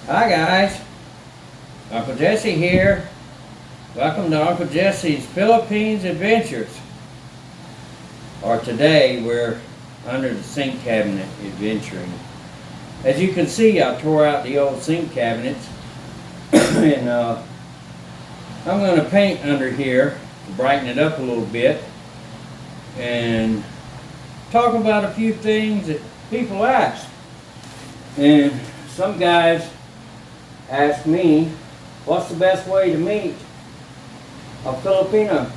Hi guys, Uncle Jesse here. Welcome to Uncle Jesse's Philippines Adventures. Or today we're under the sink cabinet adventuring. As you can see, I tore out the old sink cabinets and I'm going to paint under here to brighten it up a little bit and talk about a few things that people ask. And some guys ask me, what's the best way to meet a Filipino?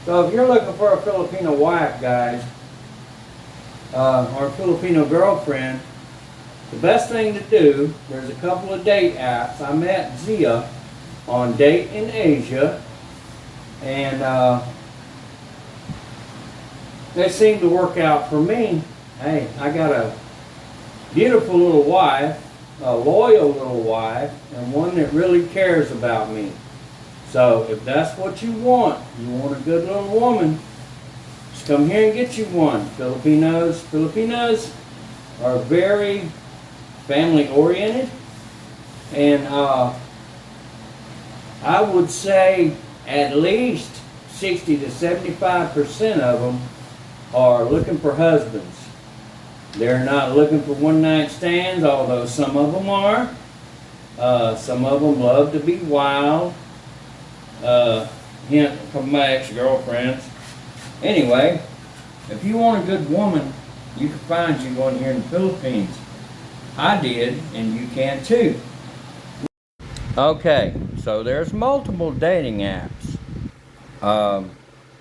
So if you're looking for a Filipino wife, guys, or a Filipino girlfriend, the best thing to do, there's a couple of date apps. I met Zia on Date in Asia, and they seem to work out for me. Hey, I got a beautiful little wife, a loyal little wife, and one that really cares about me. So if that's what you want a good little woman, just come here and get you one. Filipinos are very family oriented, and I would say at least 60 to 75% of them are looking for husbands. They're not looking for one-night stands, although some of them are. Some of them love to be wild. Hint from my ex-girlfriends. Anyway, if you want a good woman, you can find you one here in the Philippines. I did, and you can too. Okay, so there's multiple dating apps.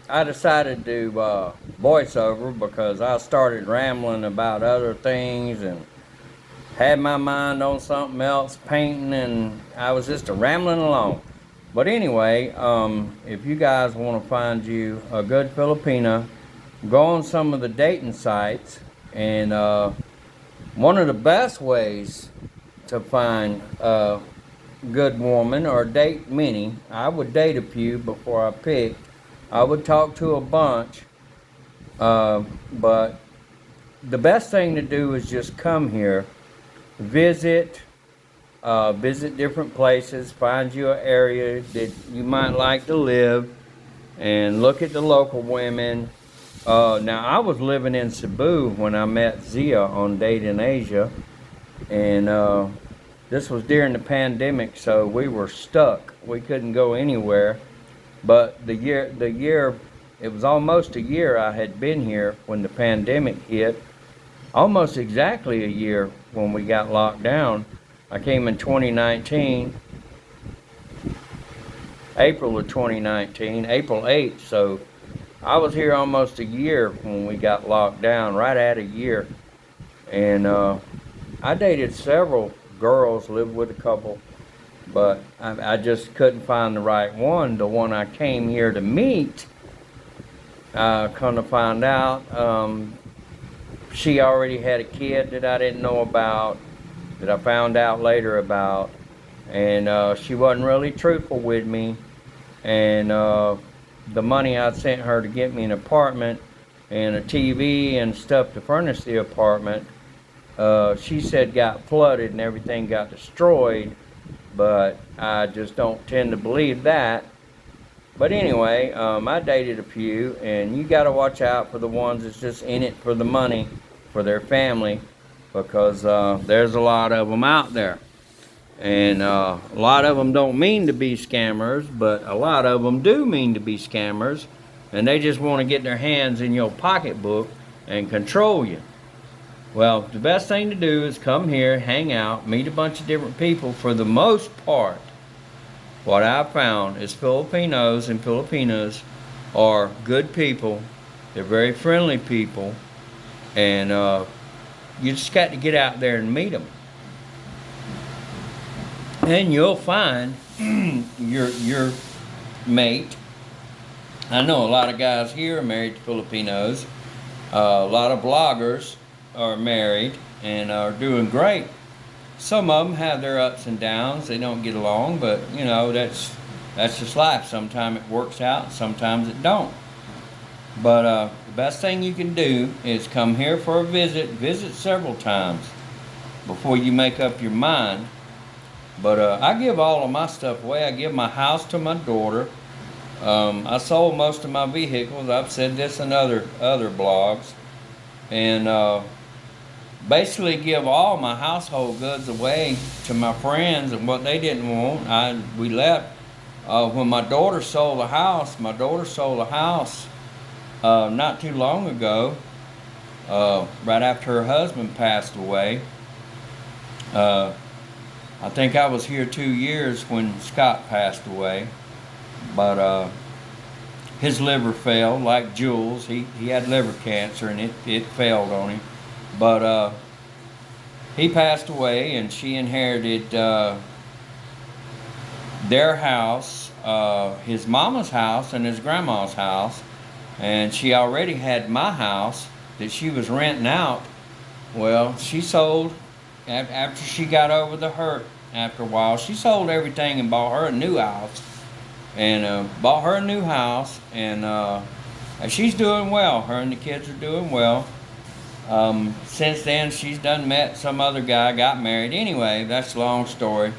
I decided to voiceover because I started rambling about other things and had my mind on something else, painting, and I was just rambling along. But anyway, if you guys want to find you a good Filipina, go on some of the dating sites, and one of the best ways to find a good woman or date many, I would date a few before I picked. I would talk to a bunch, but the best thing to do is just come here, visit different places, find you an area that you might like to live, and look at the local women. Now, I was living in Cebu when I met Zia on Date in Asia, and this was during the pandemic, so we were stuck. We couldn't go anywhere. But the year, it was almost a year I had been here when the pandemic hit. Almost exactly a year when we got locked down. I came in 2019, April of 2019, April 8th. So I was here almost a year when we got locked down, right at a year. And I dated several girls, lived with a couple. But I just couldn't find the right one. The one I came here to meet, come to find out, she already had a kid that I didn't know about, that I found out later about, and she wasn't really truthful with me. And the money I sent her to get me an apartment and a TV and stuff to furnish the apartment, she said got flooded and everything got destroyed. But I just don't tend to believe that. But anyway, I dated a few, and you got to watch out for the ones that's just in it for the money, for their family, because there's a lot of them out there. And a lot of them don't mean to be scammers, but a lot of them do mean to be scammers, and they just want to get their hands in your pocketbook and control you. Well, the best thing to do is come here, hang out, meet a bunch of different people. For the most part, what I've found is Filipinos and Filipinas are good people. They're very friendly people. And you just got to get out there and meet them. And you'll find your mate. I know a lot of guys here are married to Filipinos. A lot of bloggers are married and are doing great. Some of them have their ups and downs. They don't get along, but you know, that's just life. Sometimes it works out, sometimes it don't. But the best thing you can do is come here for a visit several times before you make up your mind. But I give all of my stuff away. I give my house to my daughter. I sold most of my vehicles. I've said this in other blogs, and basically give all my household goods away to my friends, and what they didn't want, we left. When my daughter sold a house, not too long ago, right after her husband passed away. I think I was here 2 years when Scott passed away, but his liver failed like Jules. He had liver cancer, and it failed on him. But he passed away, and she inherited their house, his mama's house and his grandma's house, and she already had my house that she was renting out. Well, she sold after she got over the hurt. After a while, she sold everything and bought her a new house, and she's doing well. Her and the kids are doing well. Since then, she's done met some other guy, got married. Anyway, that's a long story.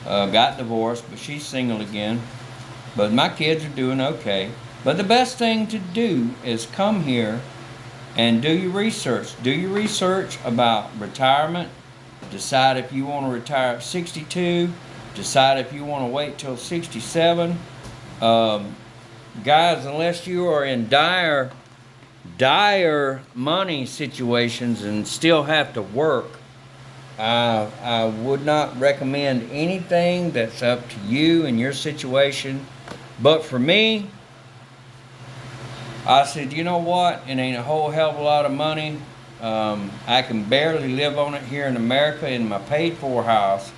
Got divorced, but she's single again. But my kids are doing okay. But the best thing to do is come here and do your research. Do your research about retirement. Decide if you want to retire at 62. Decide if you want to wait till 67. Guys, unless you are in dire money situations and still have to work, I would not recommend anything. That's up to you and your situation. But for me, I said, you know what? It ain't a whole hell of a lot of money. I can barely live on it here in America in my paid-for house.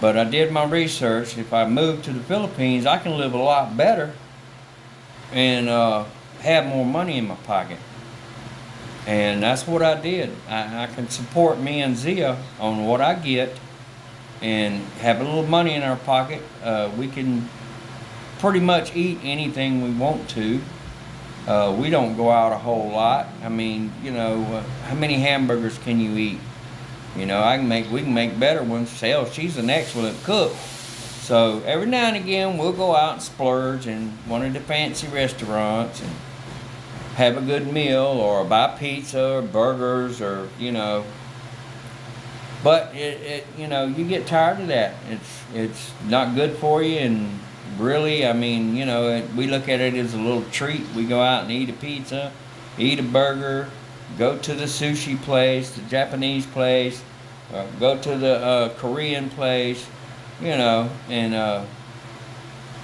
But I did my research. If I move to the Philippines, I can live a lot better and have more money in my pocket. And that's what I did. I can support me and Zia on what I get and have a little money in our pocket. We can pretty much eat anything we want to. We don't go out a whole lot. I mean, you know, how many hamburgers can you eat? You know, we can make better ones. Hell, she's an excellent cook. So every now and again, we'll go out and splurge in one of the fancy restaurants and have a good meal, or buy pizza or burgers, or, you know. But you know, you get tired of that. It's not good for you, and really, I mean, you know, we look at it as a little treat. We go out and eat a pizza, eat a burger, go to the sushi place, the Japanese place, go to the Korean place, you know, and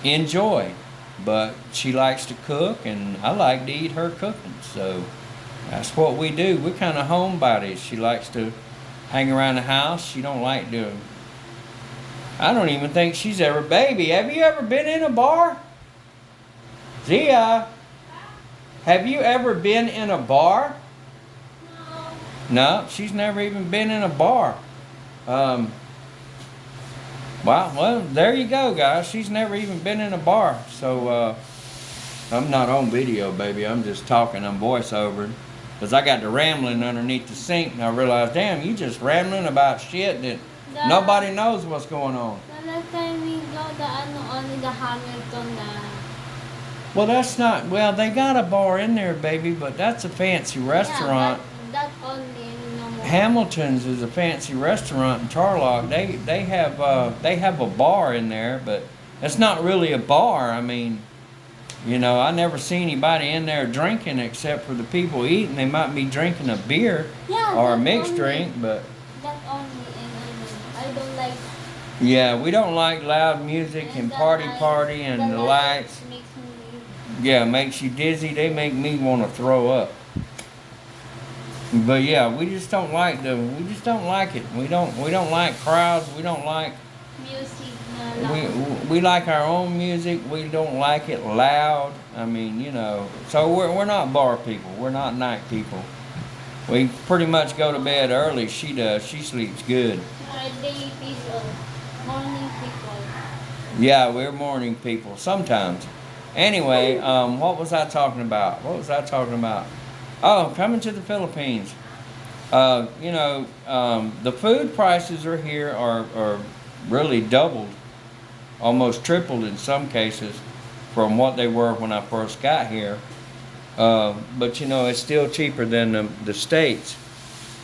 enjoy. But she likes to cook, and I like to eat her cooking. So that's what we do. We're kind of homebodies. She likes to hang around the house. She don't like to. I don't even think she's ever. Baby, have you ever been in a bar? Zia, have you ever been in a bar? No, she's never even been in a bar. Well, there you go, guys. She's never even been in a bar. So, I'm not on video, baby. I'm just talking. I'm voiceover. Because I got the rambling underneath the sink, and I realized, damn, you just rambling about shit that nobody knows what's going on. The last time we go, only the Hamilton. Well, that's not... Well, they got a bar in there, baby, but that's a fancy restaurant. Yeah, that only. Hamilton's is a fancy restaurant in Tarlock. They have a bar in there, but it's not really a bar. I mean, you know, I never see anybody in there drinking except for the people eating. They might be drinking a beer or a mixed drink, but that only. And I don't like. Yeah, we don't like loud music and party and the lights. Makes you dizzy. They make me want to throw up. But yeah, we just don't like it. We don't like crowds. We don't like music. We like our own music. We don't like it loud. I mean, you know. So we're not bar people. We're not night people. We pretty much go to bed early. She does. She sleeps good. Day people, morning people. Yeah, we're morning people sometimes. Anyway, what was I talking about? Oh, coming to the Philippines. The food prices are here are really doubled, almost tripled in some cases from what they were when I first got here. But it's still cheaper than the States.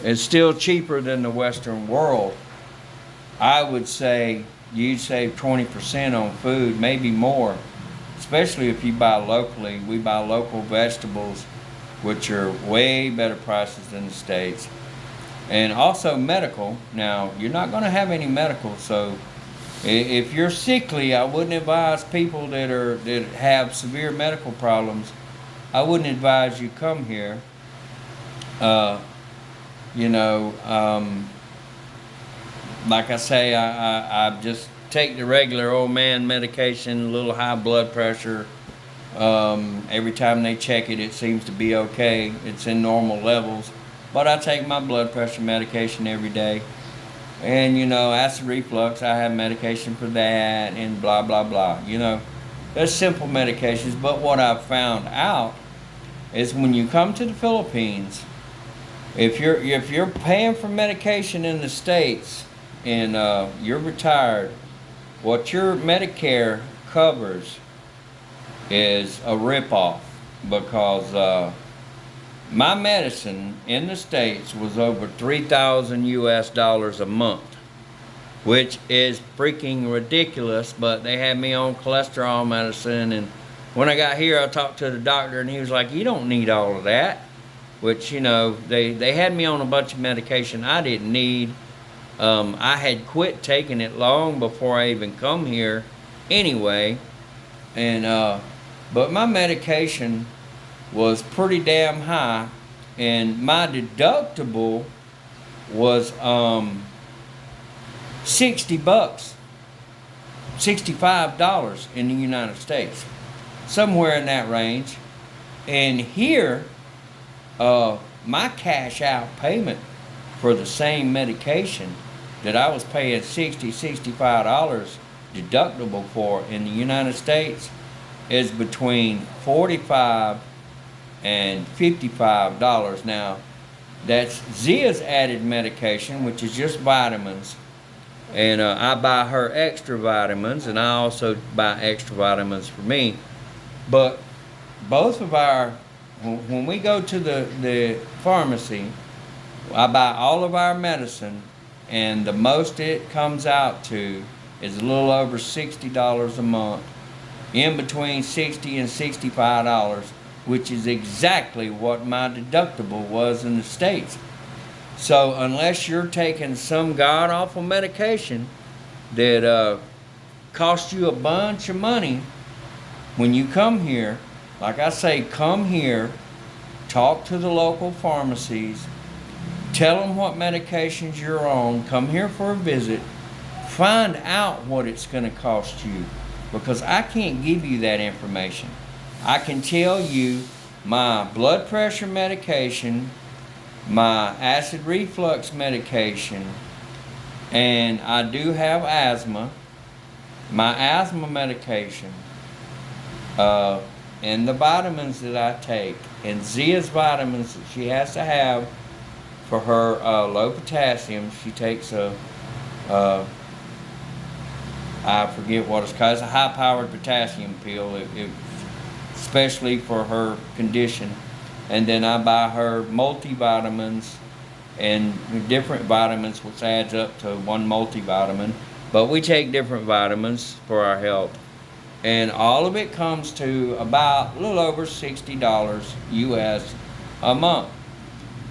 It's still cheaper than the Western world. I would say you'd save 20% on food, maybe more, especially if you buy locally. We buy local vegetables, which are way better prices than the States. And also medical. Now, you're not going to have any medical, so if you're sickly, I wouldn't advise people that have severe medical problems. I wouldn't advise you come here. Uh, you know, um, like I say, I just take the regular old man medication, a little high blood pressure. Every time they check it, it seems to be okay. It's in normal levels. But I take my blood pressure medication every day. And, acid reflux, I have medication for that and blah, blah, blah. There's simple medications. But what I've found out is when you come to the Philippines, if you're paying for medication in the States and you're retired, what your Medicare covers is a ripoff because my medicine in the States was over $3,000 a month, which is freaking ridiculous, but they had me on cholesterol medicine, and when I got here I talked to the doctor and he was like, you don't need all of that, which they had me on a bunch of medication I didn't need. I had quit taking it long before I even come here anyway, and but my medication was pretty damn high, and my deductible was $60, $65 in the United States, somewhere in that range. And here, my cash out payment for the same medication that I was paying $65 deductible for in the United States is between $45 and $55. Now, that's Zia's added medication, which is just vitamins. And I buy her extra vitamins, and I also buy extra vitamins for me. But both of when we go to the pharmacy, I buy all of our medicine, and the most it comes out to is a little over $60 a month, in between $60 and $65, which is exactly what my deductible was in the States. So unless you're taking some god-awful medication that costs you a bunch of money, when you come here, like I say, come here, talk to the local pharmacies, tell them what medications you're on, come here for a visit, find out what it's going to cost you, because I can't give you that information. I can tell you my blood pressure medication, my acid reflux medication, and I do have asthma, my asthma medication, and the vitamins that I take, and Zia's vitamins that she has to have for her low potassium. She takes I forget what it's called. It's a high-powered potassium pill. Especially for her condition. And then I buy her multivitamins and different vitamins, which adds up to one multivitamin. But we take different vitamins for our health. And all of it comes to about a little over $60 US a month.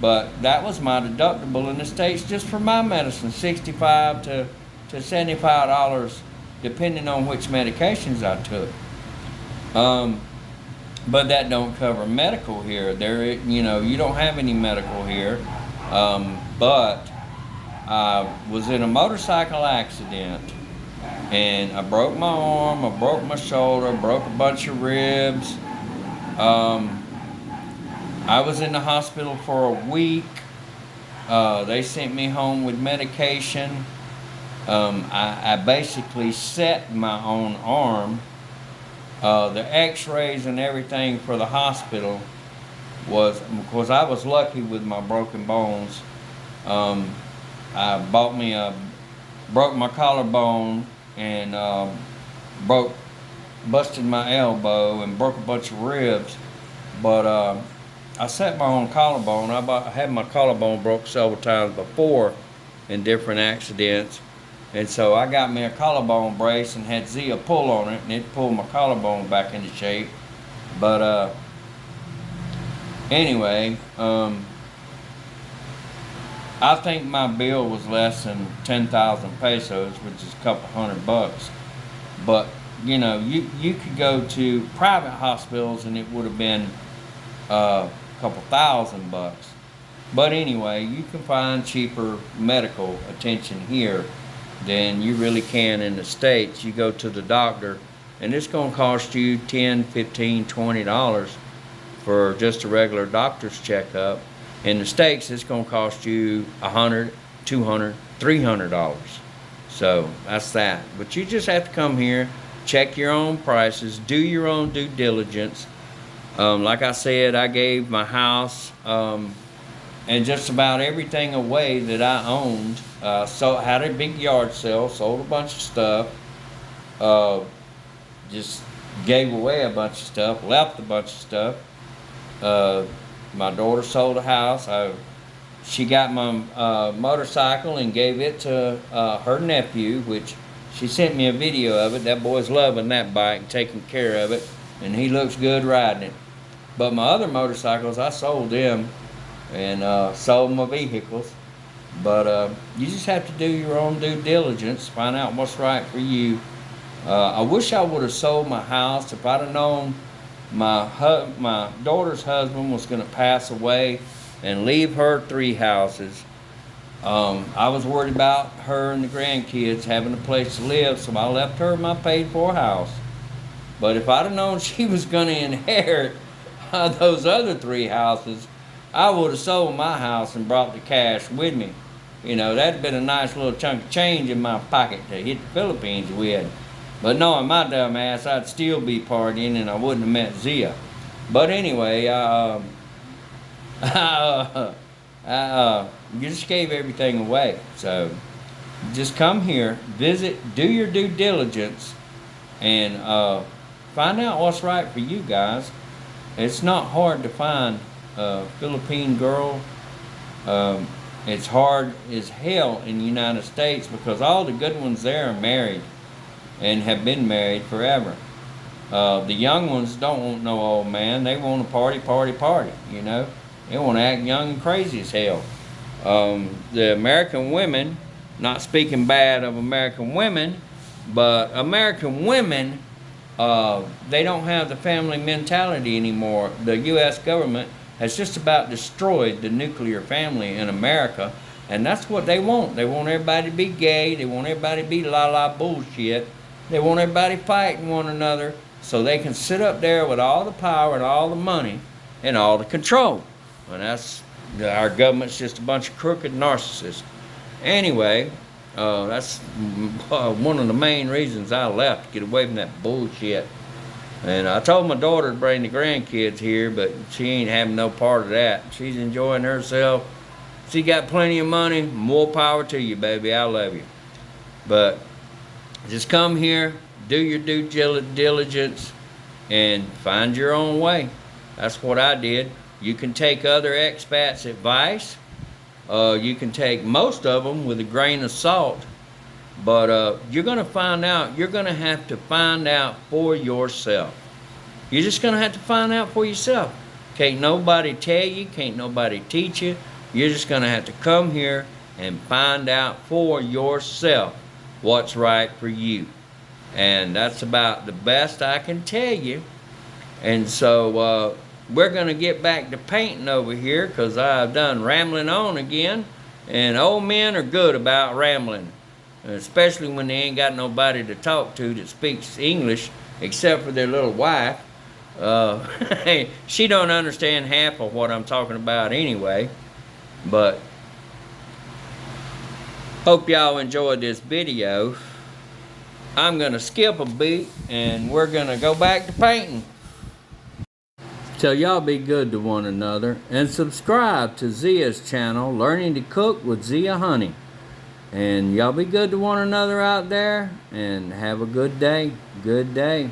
But that was my deductible in the States just for my medicine, $65 to $75, depending on which medications I took. But that don't cover medical here. You don't have any medical here. But I was in a motorcycle accident, and I broke my arm, I broke my shoulder, broke a bunch of ribs. I was in the hospital for a week. They sent me home with medication. I basically set my own arm. The x-rays and everything for the hospital was, because I was lucky with my broken bones, I broke my collarbone and busted my elbow and broke a bunch of ribs. But I set my own collarbone. I had my collarbone broke several times before in different accidents. And so I got me a collarbone brace and had Zia pull on it, and it pulled my collarbone back into shape. But anyway, I think my bill was less than 10,000 pesos, which is a couple $100. But you know, you could go to private hospitals and it would have been a couple $1,000. But anyway, you can find cheaper medical attention here than you really can in the States. You go to the doctor and it's going to cost you $10, $15, $20 for just a regular doctor's checkup. In the States, it's going to cost you $100, $200, $300. So that's that. But you just have to come here, check your own prices, do your own due diligence. Like I said, I gave my house and just about everything away that I owned. So I had a big yard sale, sold a bunch of stuff, just gave away a bunch of stuff, left a bunch of stuff. My daughter sold a house. She got my motorcycle and gave it to her nephew, which she sent me a video of it. That boy's loving that bike and taking care of it, and he looks good riding it. But my other motorcycles, I sold them and sold my vehicles. But you just have to do your own due diligence, find out what's right for you. I wish I would have sold my house. If I'd have known my daughter's husband was going to pass away and leave her 3 houses, I was worried about her and the grandkids having a place to live, so I left her my paid-for house. But if I'd have known she was going to inherit those other 3 houses, I would have sold my house and brought the cash with me. You know, that'd been a nice little chunk of change in my pocket to hit the Philippines with. But knowing my dumb ass, I'd still be partying and I wouldn't have met Zia. But anyway, you just gave everything away. So just come here, visit, do your due diligence, and find out what's right for you guys. It's not hard to find a Philippine girl. It's hard as hell in the United States because all the good ones there are married and have been married forever. The young ones don't want no old man. They want to party, you know. They want to act young and crazy as hell. The American women, not speaking bad of American women, but American women, they don't have the family mentality anymore. The U.S. government has just about destroyed the nuclear family in America, and that's what they want. They want everybody to be gay. They want everybody to be la-la bullshit. They want everybody fighting one another so they can sit up there with all the power and all the money and all the control. And that's, our government's just a bunch of crooked narcissists. Anyway, that's one of the main reasons I left, to get away from that bullshit. And I told my daughter to bring the grandkids here, but she ain't having no part of that. She's enjoying herself. She got plenty of money. More power to you, baby. I love you. But just come here, do your due diligence, and find your own way. That's what I did. You can take other expats' advice. You can take most of them with a grain of salt. But you're going to find out. You're going to have to find out for yourself. You're just going to have to find out for yourself. Can't nobody tell you. Can't nobody teach you. You're just going to have to come here and find out for yourself what's right for you. And that's about the best I can tell you. And so we're going to get back to painting over here because I've done rambling on again. And old men are good about rambling, especially when they ain't got nobody to talk to that speaks English except for their little wife. She don't understand half of what I'm talking about anyway. But hope y'all enjoyed this video. I'm gonna skip a beat and we're gonna go back to painting. So y'all be good to one another and subscribe to Zia's channel, Learning to Cook with Zia Honey. And y'all be good to one another out there and have a good day. Good day.